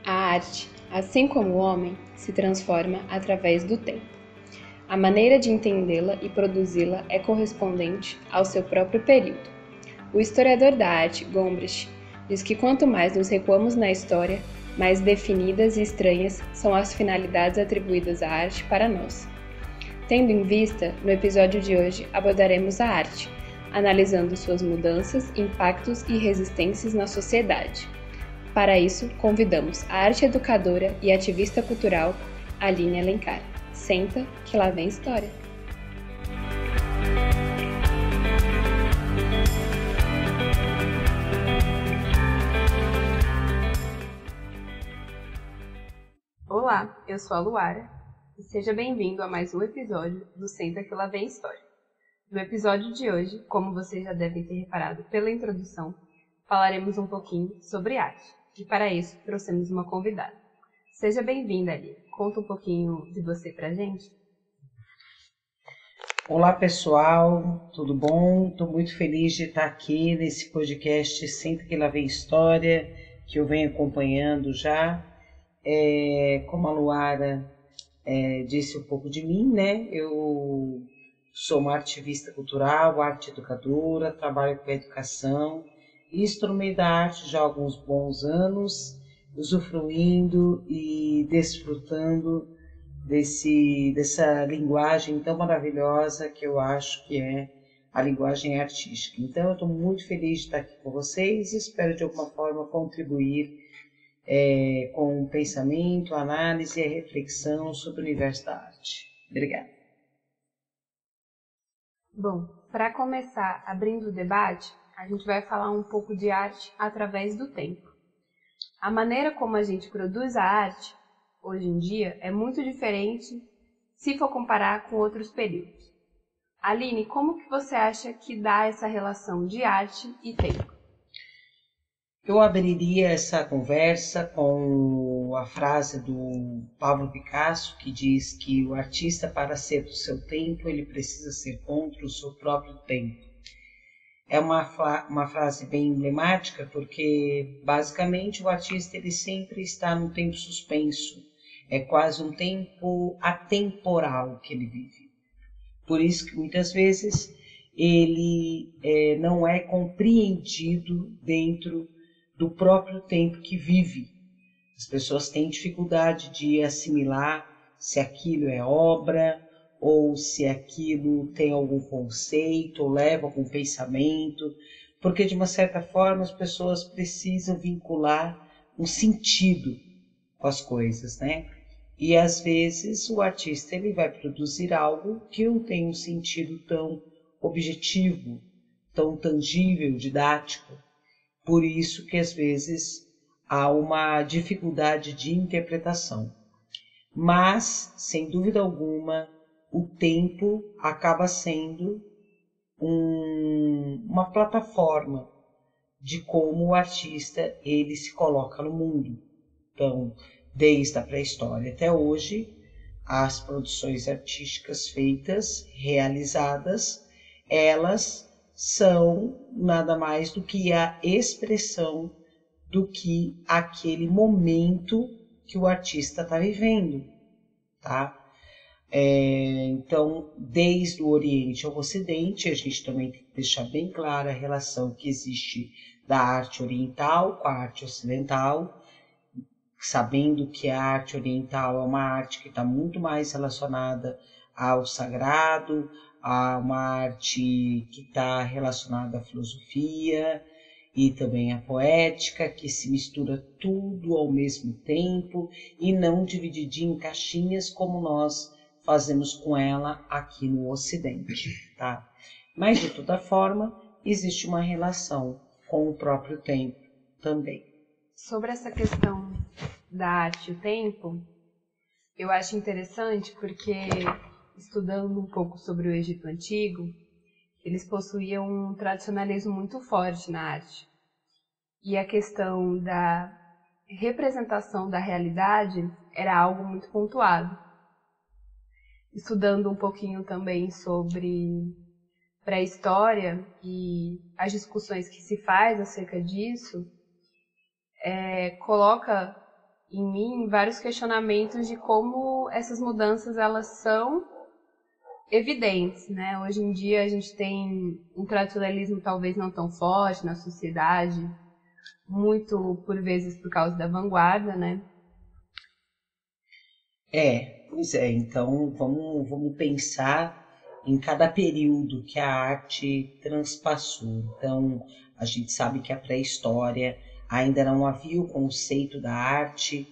A arte, assim como o homem, se transforma através do tempo. A maneira de entendê-la e produzi-la é correspondente ao seu próprio período. O historiador da arte, Gombrich, diz que quanto mais nos recuamos na história, mais definidas e estranhas são as finalidades atribuídas à arte para nós. Tendo em vista, no episódio de hoje abordaremos a arte, analisando suas mudanças, impactos e resistências na sociedade. Para isso, convidamos a arte educadora e ativista cultural Aline Alencar. Senta, que lá vem história. Olá, eu sou a Luara e seja bem-vindo a mais um episódio do Senta, que lá vem história. No episódio de hoje, como vocês já devem ter reparado pela introdução, falaremos um pouquinho sobre arte. E para isso, trouxemos uma convidada. Seja bem-vinda, Aline. Conta um pouquinho de você pra gente. Olá, pessoal. Tudo bom? Estou muito feliz de estar aqui nesse podcast Senta que lá vem história, que eu venho acompanhando já. Como a Luara disse um pouco de mim, né? Eu sou uma ativista cultural, arte educadora, trabalho com a educação e estou no meio da arte já há alguns bons anos, usufruindo e desfrutando dessa linguagem tão maravilhosa que eu acho que é a linguagem artística. Então, eu estou muito feliz de estar aqui com vocês e espero de alguma forma contribuir com o pensamento, a análise e a reflexão sobre o universo da arte. Obrigada. Bom, para começar abrindo o debate, a gente vai falar um pouco de arte através do tempo. A maneira como a gente produz a arte, hoje em dia, é muito diferente se for comparar com outros períodos. Aline, como que você acha que dá essa relação de arte e tempo? Eu abriria essa conversa com a frase do Pablo Picasso, que diz que o artista, para ser do seu tempo, ele precisa ser contra o seu próprio tempo. É uma frase bem emblemática, porque basicamente o artista ele sempre está num tempo suspenso. É quase um tempo atemporal que ele vive. Por isso que muitas vezes ele não é compreendido dentro do próprio tempo que vive. As pessoas têm dificuldade de assimilar se aquilo é obra, ou se aquilo tem algum conceito, ou leva algum pensamento, porque de uma certa forma as pessoas precisam vincular um sentido com as coisas, né? E às vezes o artista ele vai produzir algo que não tem um sentido tão objetivo, tão tangível, didático. Por isso que às vezes há uma dificuldade de interpretação. Mas, sem dúvida alguma, o tempo acaba sendo uma plataforma de como o artista ele se coloca no mundo. Então, desde a pré-história até hoje, as produções artísticas feitas, realizadas, elas são nada mais do que a expressão do que aquele momento que o artista está vivendo, tá? Então, desde o Oriente ao Ocidente, a gente também tem que deixar bem clara a relação que existe da arte oriental com a arte ocidental, sabendo que a arte oriental é uma arte que está muito mais relacionada ao sagrado, a uma arte que está relacionada à filosofia e também à poética, que se mistura tudo ao mesmo tempo e não divididinho em caixinhas como nós fazemos com ela aqui no Ocidente, tá? Mas, de toda forma, existe uma relação com o próprio tempo também. Sobre essa questão da arte e o tempo, eu acho interessante porque, estudando um pouco sobre o Egito Antigo, eles possuíam um tradicionalismo muito forte na arte. E a questão da representação da realidade era algo muito pontuado. Estudando um pouquinho também sobre pré-história e as discussões que se faz acerca disso, coloca em mim vários questionamentos de como essas mudanças elas são evidentes, né? Hoje em dia a gente tem um tradicionalismo talvez não tão forte na sociedade, muito por vezes por causa da vanguarda, né? Pois é. Então vamos pensar em cada período que a arte transpassou. Então a gente sabe que a pré-história ainda não havia o conceito da arte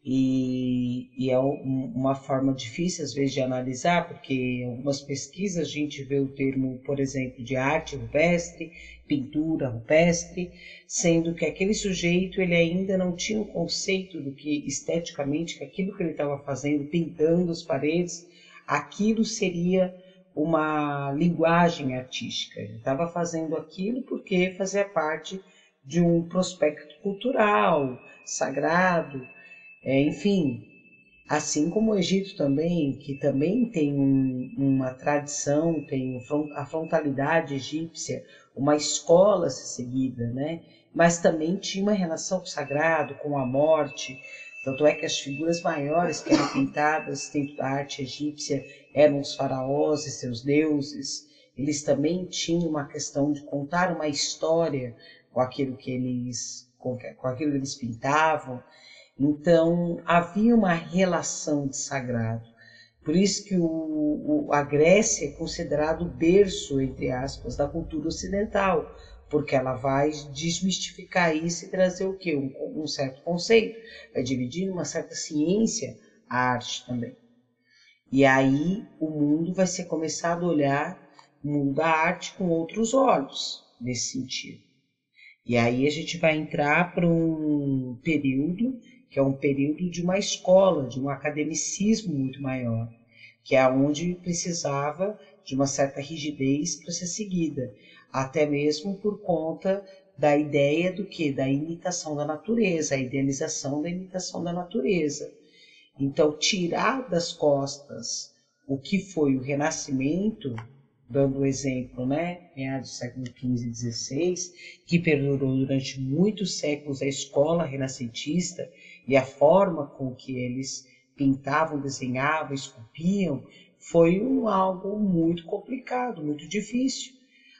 e é uma forma difícil às vezes de analisar, porque em algumas pesquisas a gente vê o termo, por exemplo, de arte rupestre, pintura rupestre, sendo que aquele sujeito ele ainda não tinha o conceito do que esteticamente, que aquilo que ele estava fazendo, pintando as paredes, aquilo seria uma linguagem artística. Ele estava fazendo aquilo porque fazia parte de um prospecto cultural, sagrado, enfim, assim como o Egito também, que também tem uma tradição, tem a frontalidade egípcia, uma escola a ser seguida, né? Mas também tinha uma relação com o sagrado, com a morte. Tanto é que as figuras maiores que eram pintadas dentro da arte egípcia eram os faraós e seus deuses. Eles também tinham uma questão de contar uma história com aquilo que eles pintavam. Então, havia uma relação de sagrado. Por isso que a Grécia é considerado o berço, entre aspas, da cultura ocidental, porque ela vai desmistificar isso e trazer o quê? Um certo conceito, vai dividir uma certa ciência a arte também. E aí o mundo vai ser começado a olhar o mundo da arte com outros olhos, nesse sentido. E aí a gente vai entrar para um período que é um período de uma escola, de um academicismo muito maior, que é onde precisava de uma certa rigidez para ser seguida, até mesmo por conta da ideia do que? Da imitação da natureza, a idealização da imitação da natureza. Então, tirar das costas o que foi o Renascimento, dando o exemplo, né, meados do século XV e XVI, que perdurou durante muitos séculos a escola renascentista e a forma com que eles pintavam, desenhavam, esculpiam, foi algo muito complicado, muito difícil,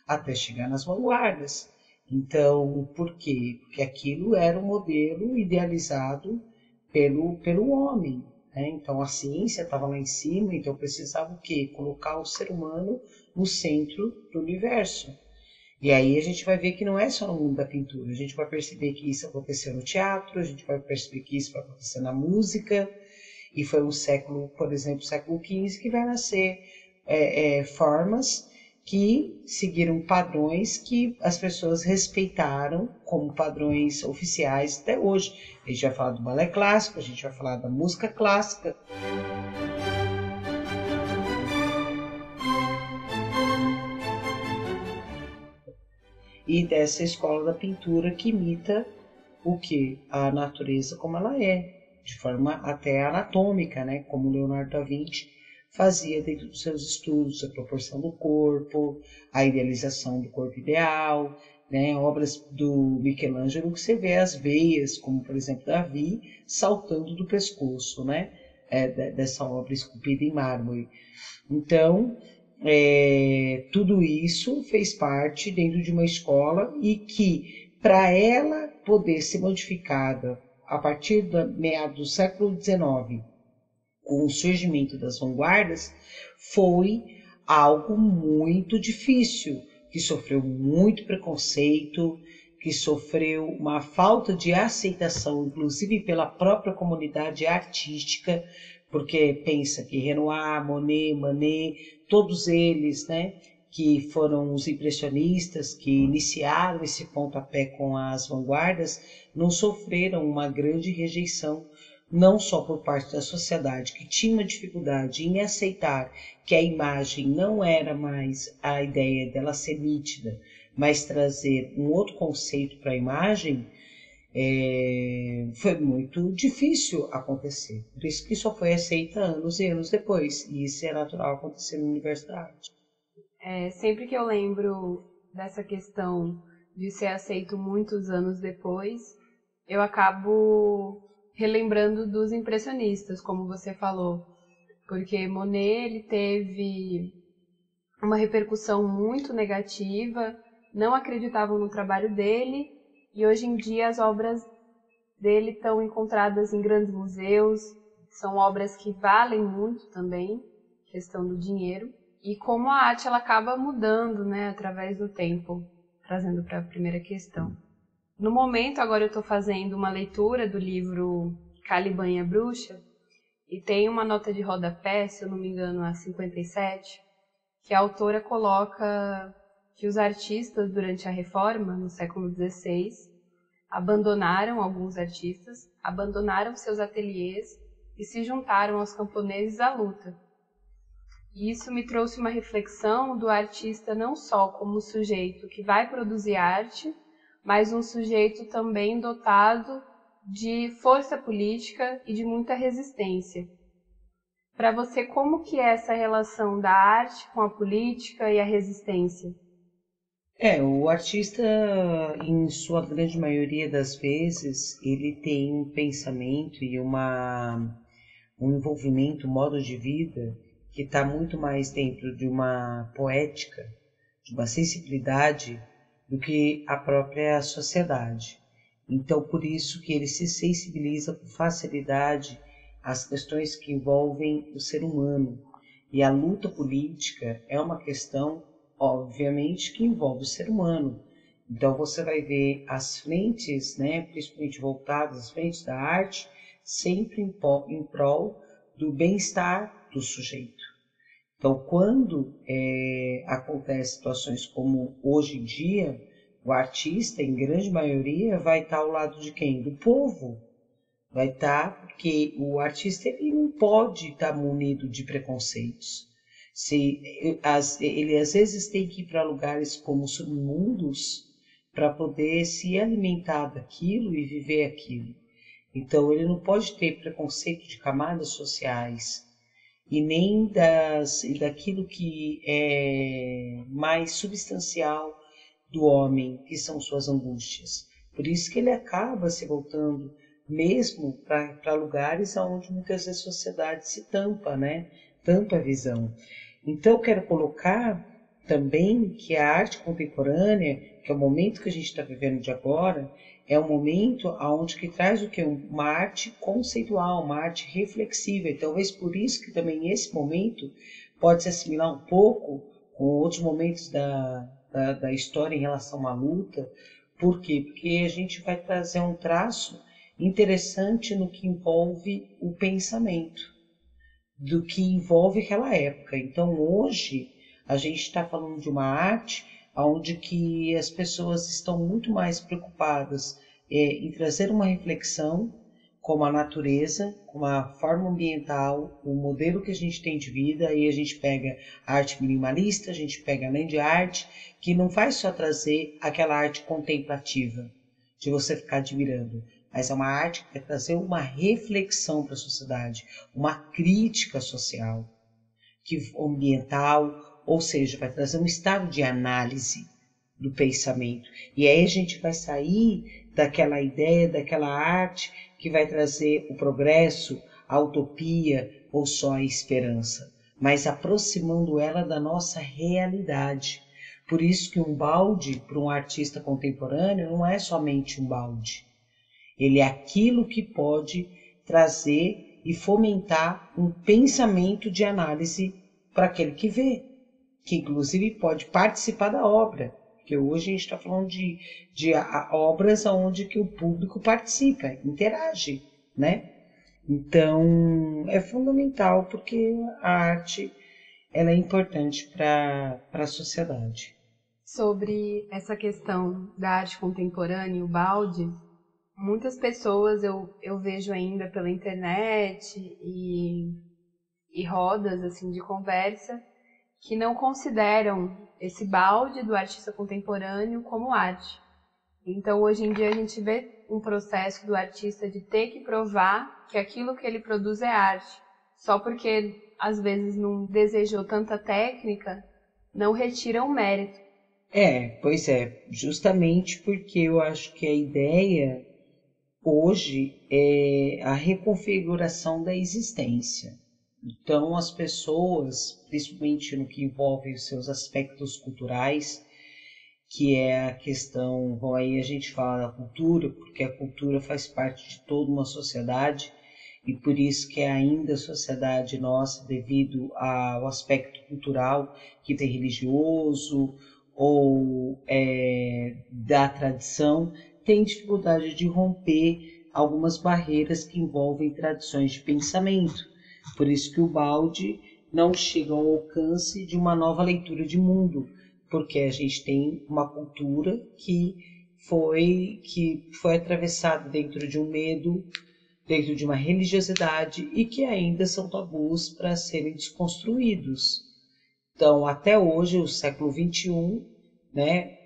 até chegar nas vanguardas. Então, por quê? Porque aquilo era um modelo idealizado pelo homem. Né? Então, a ciência estava lá em cima, então precisava o quê? Colocar o ser humano no centro do universo. E aí a gente vai ver que não é só no mundo da pintura, a gente vai perceber que isso aconteceu no teatro, a gente vai perceber que isso vai acontecer na música, e foi um século, por exemplo, século XV, que vai nascer formas que seguiram padrões que as pessoas respeitaram como padrões oficiais até hoje. A gente vai falar do balé clássico, a gente vai falar da música clássica. E dessa escola da pintura que imita o que? A natureza como ela é, de forma até anatômica, né? Como Leonardo da Vinci fazia dentro dos seus estudos, a proporção do corpo, a idealização do corpo ideal, né? Obras do Michelangelo que você vê as veias, como por exemplo Davi, saltando do pescoço, né? Dessa obra esculpida em mármore. Então, tudo isso fez parte dentro de uma escola e que, para ela poder ser modificada a partir do meados do século XIX, com o surgimento das vanguardas, foi algo muito difícil, que sofreu muito preconceito, que sofreu uma falta de aceitação, inclusive pela própria comunidade artística, porque pensa que Renoir, Monet, Manet, todos eles, né, que foram os impressionistas que iniciaram esse pontapé com as vanguardas, não sofreram uma grande rejeição, não só por parte da sociedade, que tinha uma dificuldade em aceitar que a imagem não era mais a ideia dela ser nítida, mas trazer um outro conceito para a imagem, foi muito difícil acontecer. Por isso que só foi aceita anos e anos depois. E isso é natural acontecer no universo da arte. Sempre que eu lembro dessa questão de ser aceito muitos anos depois, eu acabo relembrando dos impressionistas, como você falou, porque Monet ele teve uma repercussão muito negativa, não acreditavam no trabalho dele, e hoje em dia as obras dele estão encontradas em grandes museus, são obras que valem muito também, questão do dinheiro, e como a arte ela acaba mudando, né, através do tempo, trazendo para a primeira questão. No momento, agora eu estou fazendo uma leitura do livro Caliban e a Bruxa, e tem uma nota de rodapé, se eu não me engano, a 57, que a autora coloca que os artistas, durante a Reforma, no século XVI, alguns artistas, abandonaram seus ateliês e se juntaram aos camponeses à luta. E isso me trouxe uma reflexão do artista não só como sujeito que vai produzir arte, mas um sujeito também dotado de força política e de muita resistência. Para você, como que é essa relação da arte com a política e a resistência? O artista, em sua grande maioria das vezes, ele tem um pensamento e um envolvimento, um modo de vida que está muito mais dentro de uma poética, de uma sensibilidade, do que a própria sociedade. Então, por isso que ele se sensibiliza com facilidade às questões que envolvem o ser humano. E a luta política é uma questão, obviamente, que envolve o ser humano. Então, você vai ver as frentes, né, principalmente voltadas às frentes da arte, sempre em prol do bem-estar do sujeito. Então, quando acontecem situações como hoje em dia, o artista, em grande maioria, vai estar ao lado de quem? Do povo. Vai estar, porque o artista ele não pode estar munido de preconceitos. Ele às vezes tem que ir para lugares como submundos para poder se alimentar daquilo e viver aquilo. Então, ele não pode ter preconceito de camadas sociais e nem daquilo que é mais substancial do homem, que são suas angústias. Por isso que ele acaba se voltando mesmo para lugares onde muitas vezes a sociedade se tampa, né? Tampa a visão. Então, eu quero colocar também que a arte contemporânea, que é o momento que a gente está vivendo de agora, é um momento onde que traz o que? Uma arte conceitual, uma arte reflexiva. E talvez por isso que também esse momento pode se assimilar um pouco com outros momentos da história em relação à luta. Por quê? Porque a gente vai trazer um traço interessante no que envolve o pensamento, do que envolve aquela época. Então, hoje, a gente está falando de uma arte onde que as pessoas estão muito mais preocupadas em trazer uma reflexão como a natureza, como a forma ambiental, o modelo que a gente tem de vida. Aí a gente pega a arte minimalista, a gente pega a land art, que não faz só trazer aquela arte contemplativa, de você ficar admirando, mas é uma arte que vai trazer uma reflexão para a sociedade, uma crítica social, ambiental, ou seja, vai trazer um estado de análise do pensamento. E aí a gente vai sair daquela ideia, daquela arte que vai trazer o progresso, a utopia ou só a esperança, mas aproximando ela da nossa realidade. Por isso que um balde, para um artista contemporâneo, não é somente um balde. Ele é aquilo que pode trazer e fomentar um pensamento de análise para aquele que vê, que inclusive pode participar da obra, porque hoje a gente está falando de obras onde que o público participa, interage, né? Então, é fundamental porque a arte ela é importante para a sociedade. Sobre essa questão da arte contemporânea, o balde, muitas pessoas eu vejo ainda pela internet e rodas assim de conversa que não consideram esse balde do artista contemporâneo como arte. Então, hoje em dia, a gente vê um processo do artista de ter que provar que aquilo que ele produz é arte. Só porque, às vezes, não desejou tanta técnica, não retira o mérito. Pois é, justamente porque eu acho que a ideia hoje é a reconfiguração da existência. Então, as pessoas, principalmente no que envolve os seus aspectos culturais, que é a questão, bom, aí a gente fala da cultura, porque a cultura faz parte de toda uma sociedade, e por isso que é ainda a sociedade nossa, devido ao aspecto cultural, que tem religioso ou da tradição, tem dificuldade de romper algumas barreiras que envolvem tradições de pensamento. Por isso que o balde não chega ao alcance de uma nova leitura de mundo, porque a gente tem uma cultura que foi atravessada dentro de um medo, dentro de uma religiosidade e que ainda são tabus para serem desconstruídos. Então, até hoje, o século XXI, né,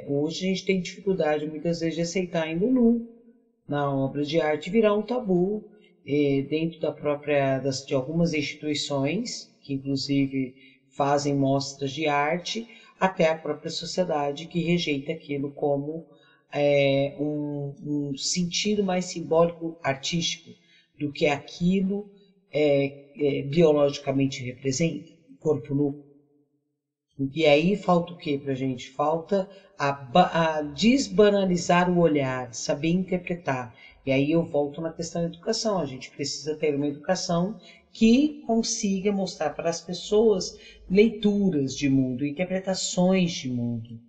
hoje a gente tem dificuldade muitas vezes de aceitar ainda o nu na obra de arte virar um tabu dentro de algumas instituições, que inclusive fazem mostras de arte, até a própria sociedade que rejeita aquilo como um sentido mais simbólico artístico do que aquilo biologicamente representa, o corpo nu. E aí falta o que para a gente? Falta a desbanalizar o olhar, saber interpretar. E aí eu volto na questão da educação. A gente precisa ter uma educação que consiga mostrar para as pessoas leituras de mundo, interpretações de mundo,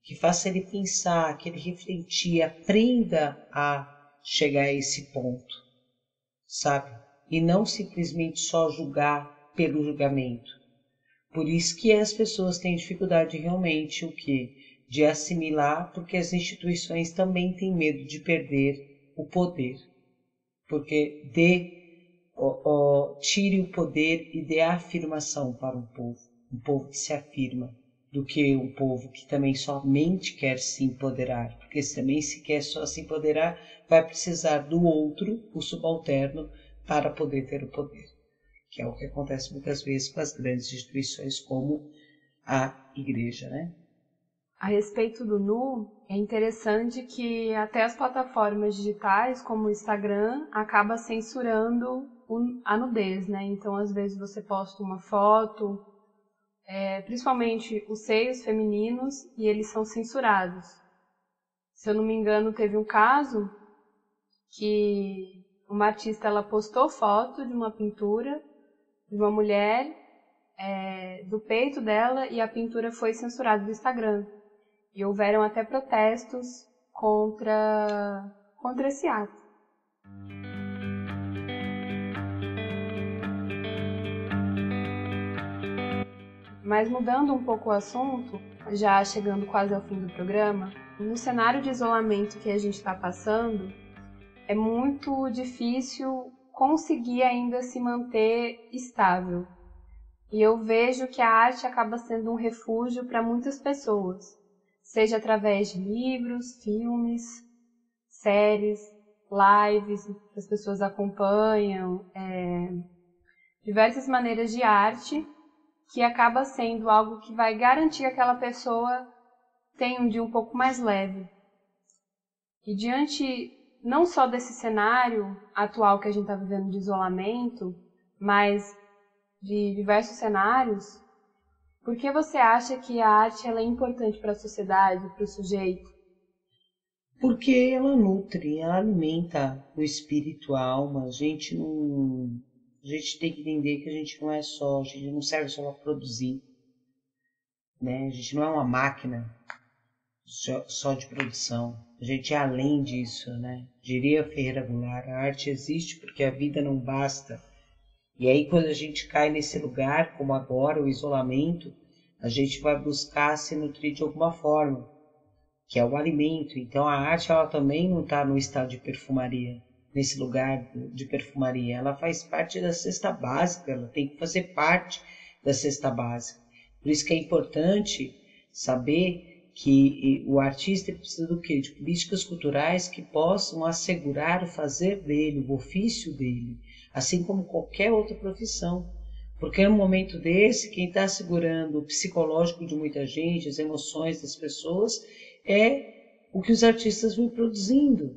que faça ele pensar, que ele refletir, aprenda a chegar a esse ponto, sabe? E não simplesmente só julgar pelo julgamento. Por isso que as pessoas têm dificuldade realmente de assimilar, porque as instituições também têm medo de perder o poder. Porque tire o poder e dê a afirmação para um povo que se afirma, do que um povo que também somente quer se empoderar. Porque se também se quer só se empoderar, vai precisar do outro, o subalterno, para poder ter o poder. Que é o que acontece muitas vezes com as grandes instituições como a igreja, né? A respeito do nu, é interessante que até as plataformas digitais, como o Instagram, acaba censurando a nudez, né? Então, às vezes você posta uma foto, principalmente os seios femininos, e eles são censurados. Se eu não me engano, teve um caso que uma artista ela postou foto de uma pintura de uma mulher, do peito dela, e a pintura foi censurada do Instagram. E houveram até protestos contra esse ato. Mas mudando um pouco o assunto, já chegando quase ao fim do programa, no cenário de isolamento que a gente está passando, é muito difícil conseguir ainda se manter estável. E eu vejo que a arte acaba sendo um refúgio para muitas pessoas, seja através de livros, filmes, séries, lives que as pessoas acompanham, diversas maneiras de arte, que acaba sendo algo que vai garantir que aquela pessoa tenha um dia um pouco mais leve. E diante não só desse cenário atual que a gente está vivendo de isolamento, mas de diversos cenários, por que você acha que a arte ela é importante para a sociedade, para o sujeito? Porque ela nutre, ela alimenta o espírito, a alma. A gente tem que entender que a gente não serve só para produzir, né? A gente não é uma máquina só de produção. A gente é além disso, né? Diria Ferreira Goulart, a arte existe porque a vida não basta. E aí quando a gente cai nesse lugar, como agora, o isolamento, a gente vai buscar se nutrir de alguma forma, que é o alimento. Então a arte ela também não está no estado de perfumaria, nesse lugar de perfumaria. Ela faz parte da cesta básica, ela tem que fazer parte da cesta básica. Por isso que é importante saber que o artista precisa do quê? De políticas culturais que possam assegurar o fazer dele, o ofício dele, assim como qualquer outra profissão. Porque no momento desse, quem está segurando o psicológico de muita gente, as emoções das pessoas, é o que os artistas vêm produzindo.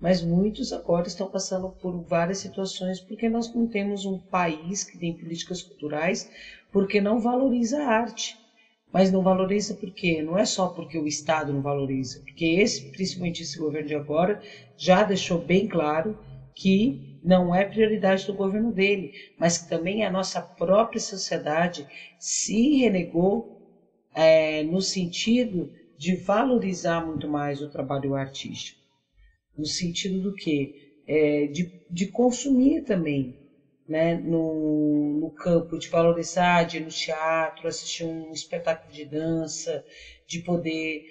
mas muitos agora estão passando por várias situações porque nós não temos um país que tem políticas culturais, porque não valoriza a arte. Mas não valoriza por quê? Não é só porque o Estado não valoriza, porque principalmente esse governo de agora, já deixou bem claro que não é prioridade do governo dele, mas que também a nossa própria sociedade se renegou no sentido de valorizar muito mais o trabalho artístico. No sentido do quê? De consumir também, né? No campo, de valorizar, de ir no teatro, assistir um espetáculo de dança, de poder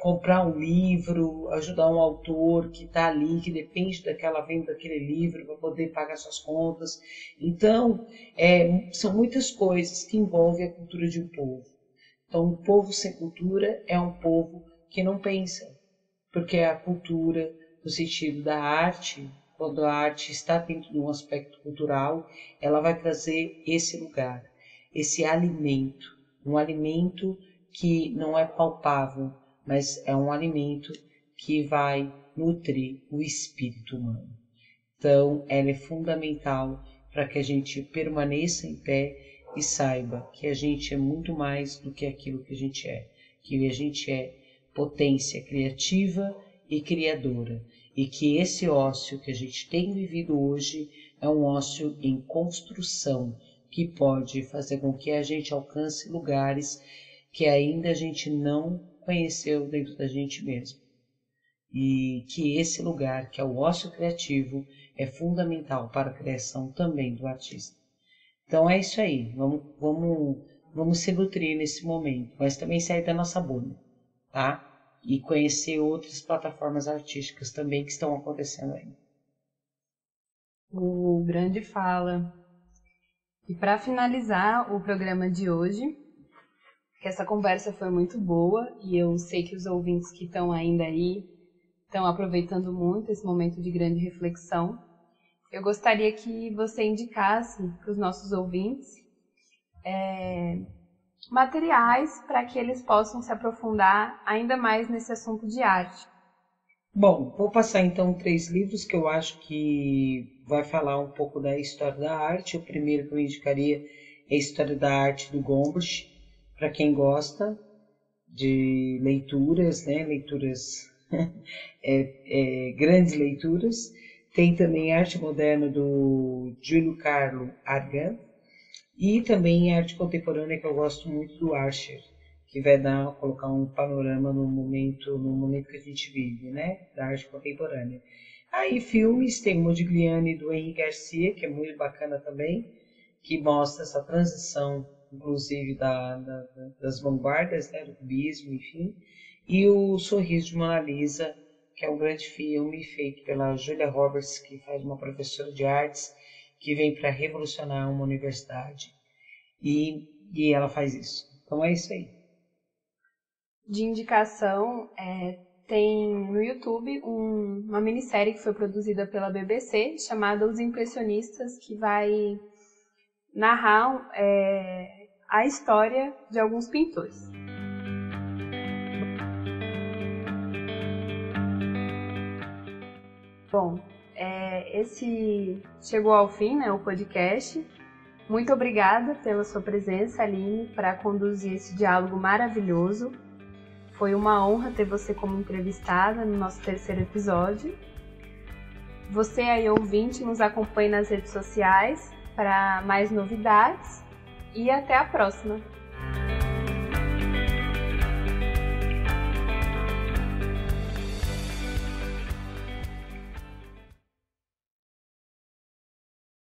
comprar um livro, ajudar um autor que está ali, que depende daquela venda daquele livro para poder pagar suas contas. Então, são muitas coisas que envolvem a cultura de um povo. Então, um povo sem cultura é um povo que não pensa, porque a cultura, no sentido da arte, quando a arte está dentro de um aspecto cultural, ela vai trazer esse lugar, esse alimento, um alimento que não é palpável, mas é um alimento que vai nutrir o espírito humano. Então, ela é fundamental para que a gente permaneça em pé e saiba que a gente é muito mais do que aquilo que a gente é, que a gente é potência criativa e criadora, e que esse ócio que a gente tem vivido hoje é um ócio em construção, que pode fazer com que a gente alcance lugares que ainda a gente não conheceu dentro da gente mesmo. E que esse lugar, que é o ócio criativo, é fundamental para a criação também do artista. Então é isso aí, vamos se nutrir nesse momento, mas também sair da nossa bolha, tá? E conhecer outras plataformas artísticas também que estão acontecendo aí. Grande fala. E para finalizar o programa de hoje, que essa conversa foi muito boa e eu sei que os ouvintes que estão ainda aí estão aproveitando muito esse momento de grande reflexão. Eu gostaria que você indicasse para os nossos ouvintes materiais para que eles possam se aprofundar ainda mais nesse assunto de arte. Bom, vou passar então 3 livros que eu acho que vai falar um pouco da história da arte. O primeiro que eu indicaria é a História da Arte do Gombrich, para quem gosta de leituras, né? Leituras, grandes leituras. Tem também Arte Moderna do Júlio Carlo Argan e também Arte Contemporânea, que eu gosto muito, do Archer, que vai colocar um panorama no momento que a gente vive, né, da arte contemporânea. Aí filmes, tem Modigliani do Henri Garcia, que é muito bacana também, que mostra essa transição, inclusive das vanguardas, né, do cubismo, enfim, e o Sorriso de Mona Lisa, que é um grande filme feito pela Julia Roberts, que faz uma professora de artes que vem para revolucionar uma universidade, e ela faz isso. Então é isso aí. De indicação, tem no YouTube uma minissérie que foi produzida pela BBC, chamada Os Impressionistas, que vai narrar a história de alguns pintores. Bom, esse chegou ao fim, né, o podcast. Muito obrigada pela sua presença, Aline, para conduzir esse diálogo maravilhoso. Foi uma honra ter você como entrevistada no nosso 3º episódio. Você aí, ouvinte, nos acompanhe nas redes sociais para mais novidades e até a próxima!